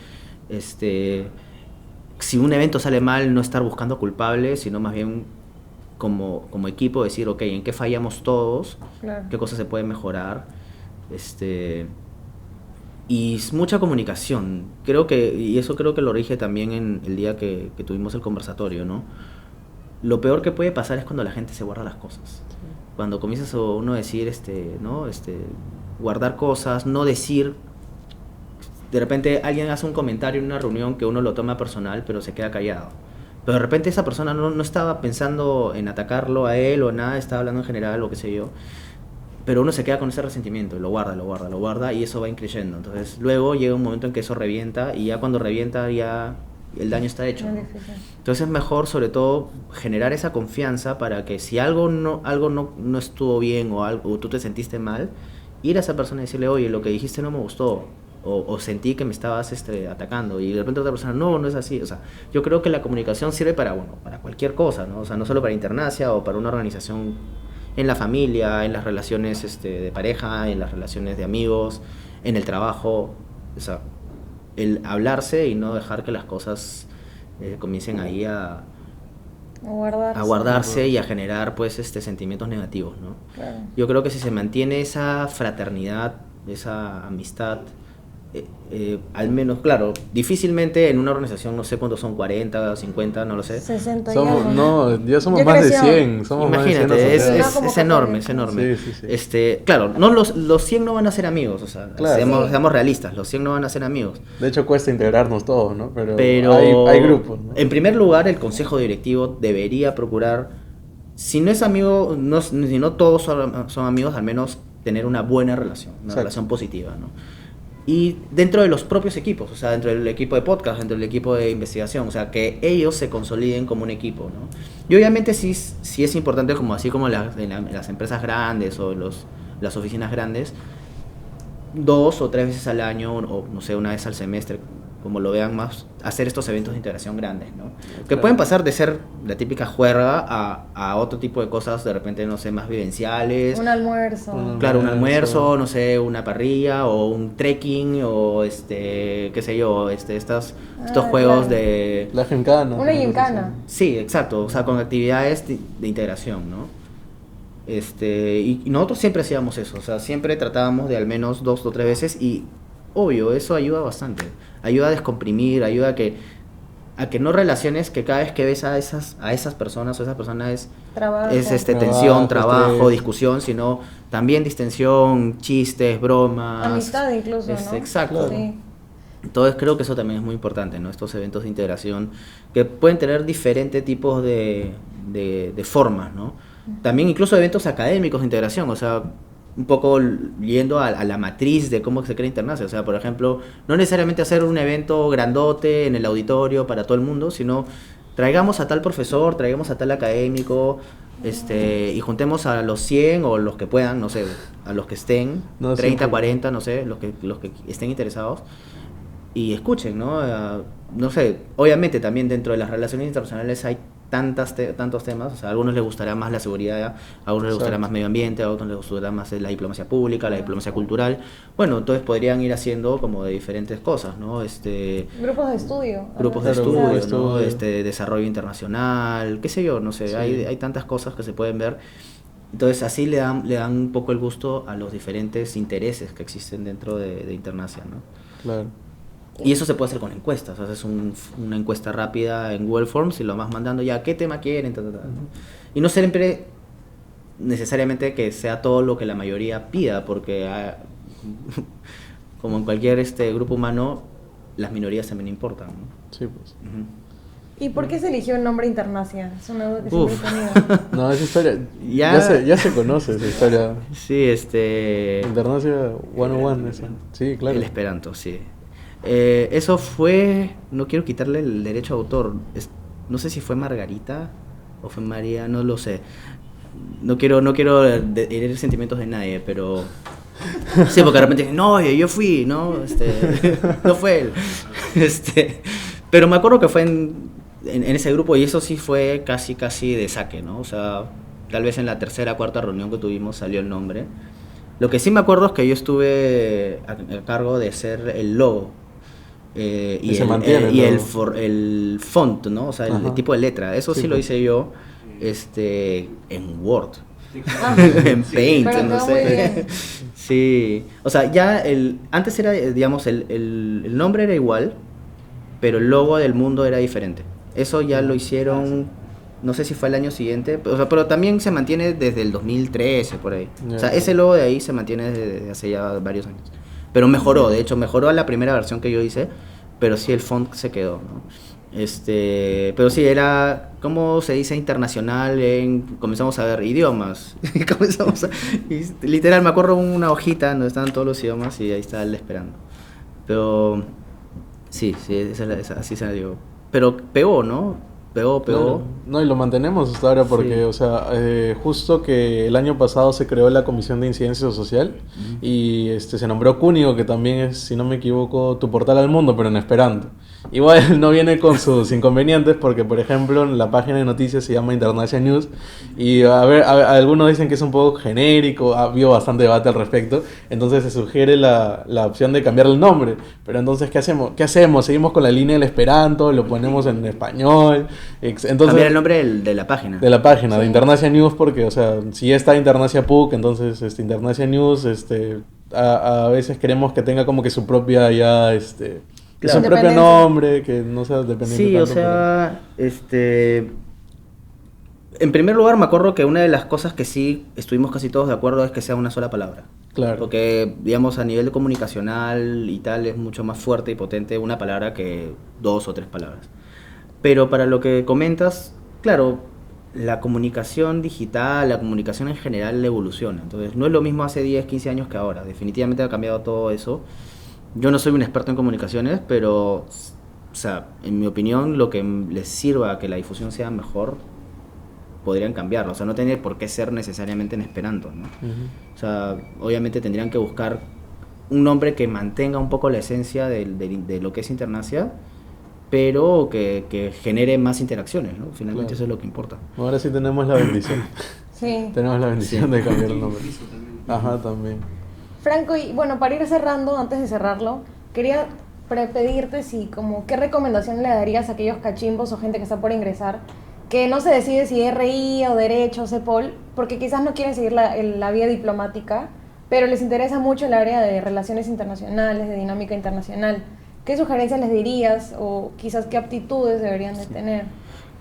si un evento sale mal, no estar buscando culpables, sino más bien como equipo decir, ok, ¿en qué fallamos todos? Claro. ¿Qué cosas se pueden mejorar? Y mucha comunicación, y eso creo que lo dije también en el día que tuvimos el conversatorio, ¿no? Lo peor que puede pasar es cuando la gente se guarda las cosas. Sí. Cuando comienzas uno a decir, ¿no? Guardar cosas, no decir. De repente alguien hace un comentario en una reunión que uno lo toma personal, pero se queda callado. Pero de repente esa persona no estaba pensando en atacarlo a él o nada, estaba hablando en general o qué sé yo. Pero uno se queda con ese resentimiento y lo guarda y eso va increyendo. Entonces luego llega un momento en que eso revienta y ya cuando revienta ya el daño está hecho, ¿no? Entonces es mejor sobre todo generar esa confianza para que si algo no estuvo bien o tú te sentiste mal, ir a esa persona y decirle, oye, lo que dijiste no me gustó, o sentí que me estabas atacando, y de repente otra persona, no es así. O sea, yo creo que la comunicación sirve para cualquier cosa, ¿no? O sea, no solo para Internacia o para una organización, en la familia, en las relaciones de pareja, en las relaciones de amigos, en el trabajo, o sea, el hablarse y no dejar que las cosas comiencen ahí a guardarse y a generar pues sentimientos negativos, ¿no? Claro. Yo creo que si se mantiene esa fraternidad, esa amistad, al menos, claro, difícilmente en una organización, no sé cuántos son, 40, 50, no lo sé. 60 somos, no, ya somos Yo más de creció. 100. Somos Imagínate, más de 100 es asociados. enorme, es enorme. Sí, sí, sí. Claro, no, los 100 no van a ser amigos, o sea, Claro. seamos realistas, los 100 no van a ser amigos. De hecho, cuesta integrarnos todos, ¿no? Pero hay grupos, ¿no? en primer lugar, el consejo directivo debería procurar, si no es amigo, si no todos son amigos, al menos tener una buena relación, una Exacto. relación positiva, ¿no? Y dentro de los propios equipos, o sea, dentro del equipo de podcast, dentro del equipo de investigación, o sea, que ellos se consoliden como un equipo, ¿no? Y obviamente sí es importante, como así como en las empresas grandes o las oficinas grandes, 2 o 3 veces al año, o no sé, una vez al semestre, como lo vean más, hacer estos eventos de integración grandes, ¿no? Que Claro. pueden pasar de ser la típica juerga a otro tipo de cosas, de repente, no sé, más vivenciales. Un almuerzo. Claro, un Almuerzo. almuerzo, no sé, una parrilla o un trekking o qué sé yo, estos juegos claro. de... La gincana. Una gincana. Sí, exacto, o sea, con actividades de integración, ¿no? Y nosotros siempre hacíamos eso, o sea, siempre tratábamos de al menos 2 o 3 veces y, obvio, eso ayuda bastante, ayuda a descomprimir, ayuda a que no relaciones que cada vez que ves a esas personas o esas personas es Trabajo. tensión, trabajo, estrés. discusión, sino también distensión, chistes, bromas. Amistad incluso, ¿no? Exacto. Sí. Entonces creo que eso también es muy importante, ¿no? Estos eventos de integración que pueden tener diferentes tipos de formas, ¿no? También incluso eventos académicos de integración, o sea, un poco yendo a la matriz de cómo se crea Internacia. O sea, por ejemplo, no necesariamente hacer un evento grandote en el auditorio para todo el mundo, sino traigamos a tal profesor, traigamos a tal académico, y juntemos a los 100 o los que puedan, no sé, a los que estén, No, 30, sí. 40, no sé, los que estén interesados y escuchen, ¿no? No sé, obviamente también dentro de las relaciones internacionales hay tantos temas, o sea, a algunos les gustará más la seguridad, a algunos les gustará Exacto. más medio ambiente, a otros les gustará más la diplomacia pública, la diplomacia cultural. Bueno, entonces podrían ir haciendo como de diferentes cosas, ¿no? Grupos de estudio. Grupos de Claro, estudio, grupos de ¿no? estudio. Desarrollo internacional, qué sé yo, no sé, Sí. hay tantas cosas que se pueden ver. Entonces así le dan un poco el gusto a los diferentes intereses que existen dentro de Internacia, ¿no? Claro. Y eso se puede hacer con encuestas. Haces una encuesta rápida en Google Forms y lo vas mandando ya, ¿qué tema quieren? Ta, ta, ta. Y no siempre necesariamente que sea todo lo que la mayoría pida, porque como en cualquier grupo humano, las minorías también importan, ¿no? Sí, pues. Ujú. ¿Y por qué se eligió el nombre Internacia? Es una duda que Uf. siempre he tenido. No, esa historia Ya- ya se conoce, esa historia. Sí, Internacia 101, esa. Sí, claro. el Esperanto, sí. Eso fue, no quiero quitarle el derecho a autor, no sé si fue Margarita o fue María, no lo sé. No quiero herir sentimientos de nadie, pero sí, porque de repente dicen, no, oye, yo fui, no, no fue él. Pero me acuerdo que fue en ese grupo y eso sí fue casi de saque, ¿no? O sea, tal vez en la tercera, cuarta reunión que tuvimos salió el nombre. Lo que sí me acuerdo es que yo estuve a cargo de hacer el logo. Y se mantiene el y logo. el font, ¿no? O sea, el Ajá. tipo de letra. Eso sí, Sí, lo pues. hice yo en Word. Ah, En Paint, pero no quedó muy sé. bien. Sí. O sea, ya antes era, digamos, el nombre era igual, pero el logo del mundo era diferente. Eso ya lo hicieron, no sé si fue el año siguiente, o sea, pero también se mantiene desde el 2013, por ahí. Ya. O sea, ese logo de ahí se mantiene desde hace ya varios años. Pero mejoró, de hecho, mejoró a la primera versión que yo hice, pero sí el font se quedó, ¿no? Pero sí, era, ¿cómo se dice internacional? Comenzamos a ver idiomas. Literal, me acuerdo una hojita donde estaban todos los idiomas y ahí estaba él esperando. Pero sí, así salió. Pero pegó, ¿no? Pegó. Claro. No, y lo mantenemos hasta ahora porque, Sí. o sea, justo que el año pasado se creó la Comisión de Incidencia Social y se nombró Cúnigo, que también es, si no me equivoco, tu portal al mundo, pero en Esperanto. Igual no viene con sus inconvenientes porque, por ejemplo, en la página de noticias se llama Internacia News y algunos dicen que es un poco genérico, ha habido bastante debate al respecto, entonces se sugiere la opción de cambiar el nombre, pero entonces, ¿qué hacemos? ¿Seguimos con la línea del Esperanto? ¿Lo ponemos en español? Entonces, Cambiar el nombre de la página. de la página, de Sí. Internacia News, porque, o sea, si ya está Internacia PUC, entonces Internacia News, a veces queremos que tenga como que su propia ya, Claro. su propio nombre, que no sea dependiente Sí, tanto. o sea, en primer lugar me acuerdo que una de las cosas que sí estuvimos casi todos de acuerdo es que sea una sola palabra. Claro. Porque, digamos, a nivel comunicacional y tal es mucho más fuerte y potente una palabra que 2 o 3 palabras. Pero para lo que comentas, claro, la comunicación digital, la comunicación en general evoluciona. Entonces, no es lo mismo hace 10, 15 años que ahora. Definitivamente ha cambiado todo eso. Yo no soy un experto en comunicaciones, pero, o sea, en mi opinión, lo que les sirva a que la difusión sea mejor, podrían cambiarlo. O sea, no tiene por qué ser necesariamente en Esperanto, ¿no? Ujú. O sea, obviamente tendrían que buscar un nombre que mantenga un poco la esencia de lo que es Internacia, pero que genere más interacciones, ¿no? Finalmente Claro. eso es lo que importa. Ahora sí tenemos la bendición. Sí. Tenemos la bendición de cambiar el nombre. Ajá, también. Franco, y bueno, para ir cerrando, antes de cerrarlo, quería pedirte si como qué recomendación le darías a aquellos cachimbos o gente que está por ingresar que no se decide si RI o Derecho o CEPOL, porque quizás no quieren seguir la vía diplomática, pero les interesa mucho el área de relaciones internacionales, de dinámica internacional. ¿Qué sugerencias les dirías o quizás qué aptitudes deberían de tener?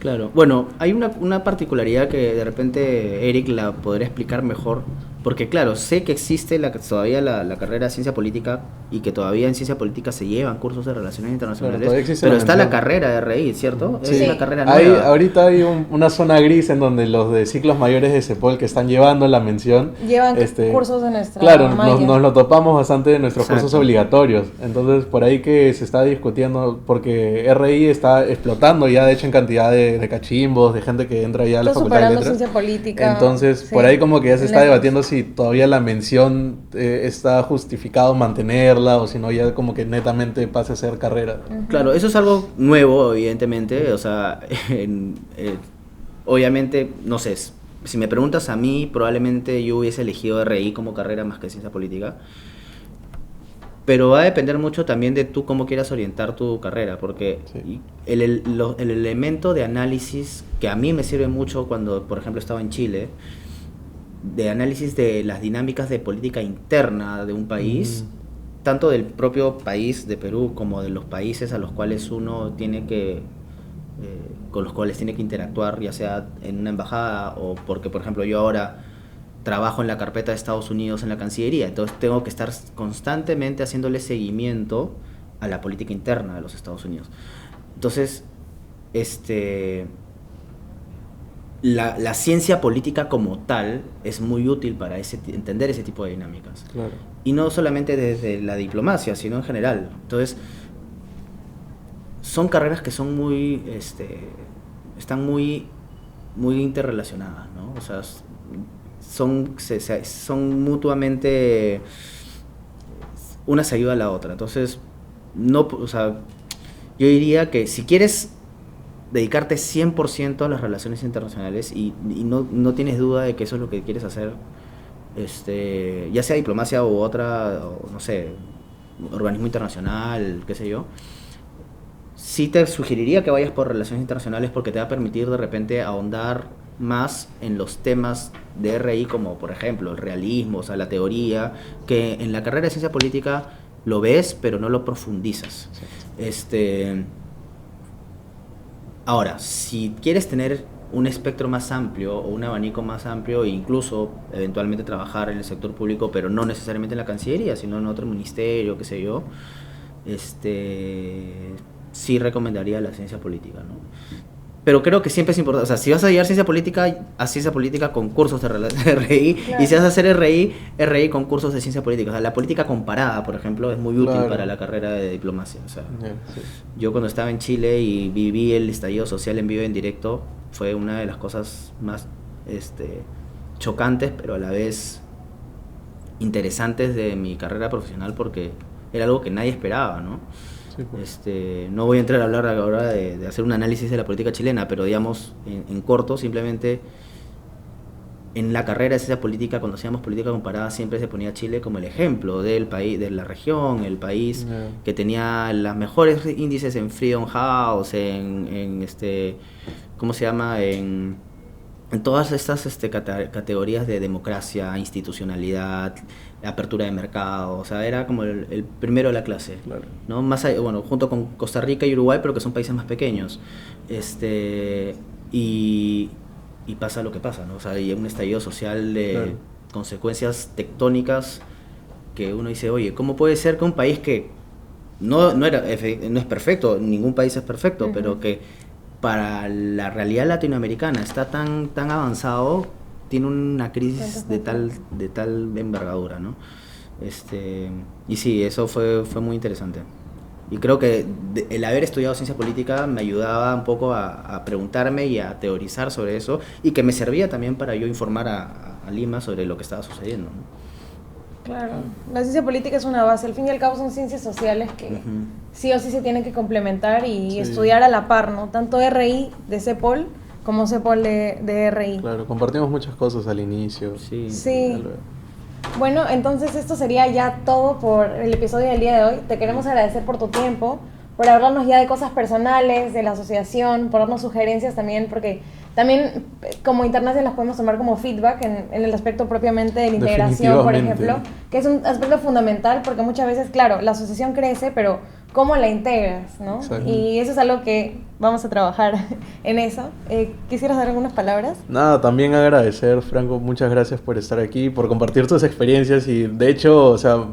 Claro, bueno, hay una particularidad que de repente Eric la podría explicar mejor, porque claro, sé que existe todavía la carrera de ciencia política y que todavía en ciencia política se llevan cursos de relaciones internacionales, todavía existe pero la está la mención. carrera de RI, ¿cierto? Sí. Es una carrera Hay, nueva. ahorita hay una zona gris en donde los de ciclos mayores de CEPOL que están llevando la mención. Llevan cursos de nuestra Claro, malla. nos lo topamos bastante en nuestros Exacto. cursos obligatorios. Entonces, por ahí que se está discutiendo, porque RI está explotando ya, de hecho, en cantidad de cachimbos, de gente que entra ya a la Está facultad de superando letras. ciencia política. Entonces, Sí, por ahí como que ya se está letras. debatiendo si todavía la mención está justificado mantenerla o si no ya como que netamente pase a ser carrera. Claro, eso es algo nuevo, evidentemente, o sea, obviamente, no sé, si me preguntas a mí, probablemente yo hubiese elegido RI como carrera más que ciencia política, pero va a depender mucho también de tú cómo quieras orientar tu carrera, porque Sí. el elemento de análisis que a mí me sirve mucho cuando, por ejemplo, estaba en Chile, de análisis de las dinámicas de política interna de un país, tanto del propio país de Perú como de los países a los cuales uno tiene que con los cuales tiene que interactuar, ya sea en una embajada o porque, por ejemplo, yo ahora trabajo en la carpeta de Estados Unidos en la Cancillería, entonces tengo que estar constantemente haciéndole seguimiento a la política interna de los Estados Unidos. Entonces, la ciencia política como tal es muy útil para entender ese tipo de dinámicas. Claro. Y no solamente desde la diplomacia, sino en general. Entonces, son carreras que son muy, están muy interrelacionadas, ¿no? O sea, son mutuamente, una se ayuda a la otra. Entonces, no, o sea, yo diría que si quieres dedicarte 100% a las relaciones internacionales y no tienes duda de que eso es lo que quieres hacer, ya sea diplomacia u otra, o no sé, organismo internacional, qué sé yo, sí te sugeriría que vayas por relaciones internacionales porque te va a permitir de repente ahondar más en los temas de RI, como por ejemplo el realismo, o sea, la teoría, que en la carrera de ciencia política lo ves pero no lo profundizas. Ahora, si quieres tener un espectro más amplio o un abanico más amplio e incluso eventualmente trabajar en el sector público, pero no necesariamente en la Cancillería, sino en otro ministerio, qué sé yo, sí recomendaría la ciencia política, ¿no? Pero creo que siempre es importante, o sea, si vas a llevar ciencia política, haz ciencia política con cursos de RI, Claro. y si vas a hacer RI con cursos de ciencia política. O sea, la política comparada, por ejemplo, es muy útil Claro. para la carrera de diplomacia. O sea, Sí. yo cuando estaba en Chile y viví el estallido social en vivo y en directo, fue una de las cosas más chocantes, pero a la vez interesantes de mi carrera profesional, porque era algo que nadie esperaba, ¿no? Sí, pues. No voy a entrar a hablar ahora de hacer un análisis de la política chilena, pero digamos, en corto, simplemente en la carrera de ciencia política, cuando hacíamos política comparada, siempre se ponía Chile como el ejemplo del país, de la región, el país que tenía los mejores índices en Freedom House, ¿cómo se llama? en todas estas categorías de democracia, institucionalidad, apertura de mercado, o sea, era como el primero de la clase, Claro. ¿no? Más allá, bueno, junto con Costa Rica y Uruguay, pero que son países más pequeños, y pasa lo que pasa, ¿no? O sea, hay un estallido social de Claro. consecuencias tectónicas que uno dice, oye, ¿cómo puede ser que un país que no es perfecto, ningún país es perfecto, pero que para la realidad latinoamericana está tan avanzado, tiene una crisis de tal envergadura, ¿no? Y sí, eso fue muy interesante. Y creo que el haber estudiado ciencia política me ayudaba un poco a preguntarme y a teorizar sobre eso, y que me servía también para yo informar a Lima sobre lo que estaba sucediendo, ¿no? Claro, la ciencia política es una base, al fin y al cabo son ciencias sociales que sí o sí se tienen que complementar y estudiar a la par, ¿no? Tanto RI de CEPOL como CEPOL de RI. Claro, compartimos muchas cosas al inicio. Sí. Sí. Bueno, entonces esto sería ya todo por el episodio del día de hoy. Te queremos agradecer por tu tiempo, por hablarnos ya de cosas personales, de la asociación, por darnos sugerencias también, porque también como Internacia las podemos tomar como feedback en el aspecto propiamente de la integración, por ejemplo, que es un aspecto fundamental porque muchas veces, claro, la asociación crece, pero ¿cómo la integras, no? Exacto. Y eso es algo que vamos a trabajar en eso. ¿Quisieras dar algunas palabras? Nada, también agradecer, Franco, muchas gracias por estar aquí, por compartir tus experiencias y de hecho, o sea,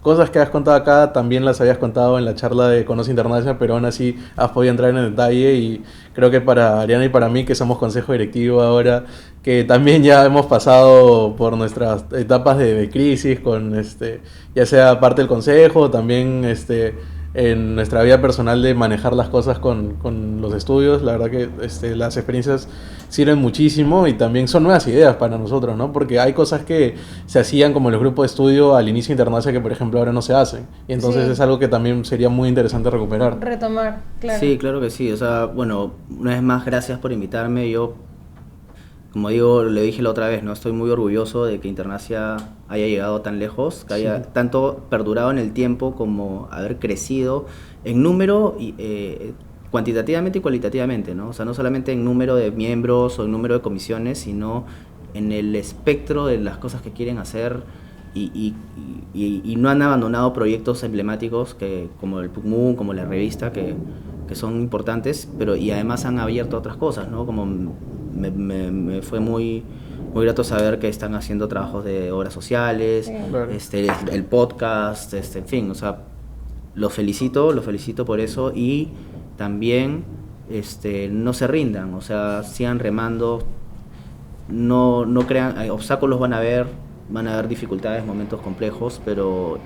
cosas que has contado acá también las habías contado en la charla de Conoce Internacional, pero aún así has podido entrar en detalle y creo que para Ariana y para mí, que somos consejo directivo ahora, que también ya hemos pasado por nuestras etapas de crisis con ya sea parte del consejo, también en nuestra vida personal de manejar las cosas con los estudios, la verdad que las experiencias sirven muchísimo y también son nuevas ideas para nosotros, ¿no? Porque hay cosas que se hacían como en los grupos de estudio al inicio de Internacia que por ejemplo ahora no se hacen y entonces Sí. es algo que también sería muy interesante recuperar. Retomar, claro. Sí, claro que sí. O sea, bueno, una vez más, gracias por invitarme. Yo, como digo, le dije la otra vez, ¿no? Estoy muy orgulloso de que Internacia haya llegado tan lejos, que haya tanto perdurado en el tiempo como haber crecido en número y cuantitativamente y cualitativamente, ¿no? O sea, no solamente en número de miembros o en número de comisiones, sino en el espectro de las cosas que quieren hacer y no han abandonado proyectos emblemáticos como el PUCMU, como la revista, que son importantes, pero y además han abierto otras cosas, ¿no? Como me fue muy grato saber que están haciendo trabajos de obras sociales, Sí. Claro. el podcast, en fin, o sea, los felicito por eso y también no se rindan, o sea, sigan remando, no crean, obstáculos van a haber dificultades, momentos complejos, pero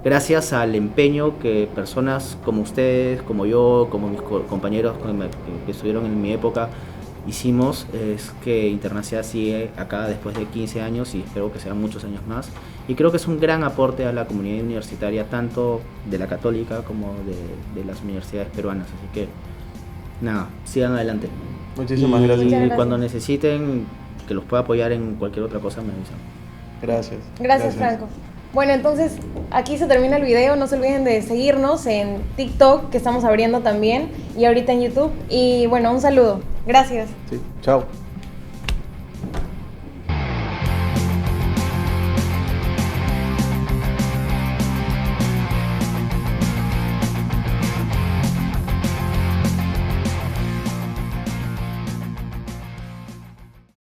gracias al empeño que personas como ustedes, como yo, como mis compañeros que estuvieron en mi época, hicimos, es que Internacia sigue acá después de 15 años y espero que sean muchos años más. Y creo que es un gran aporte a la comunidad universitaria, tanto de la católica como de las universidades peruanas. Así que, nada, sigan adelante. Muchísimas Y gracias. Muchas gracias. cuando necesiten que los pueda apoyar en cualquier otra cosa, me avisan. Gracias. Gracias, Franco. Bueno, entonces aquí se termina el video. No se olviden de seguirnos en TikTok, que estamos abriendo también, y ahorita en YouTube. Y bueno, un saludo. Gracias. Sí, chao.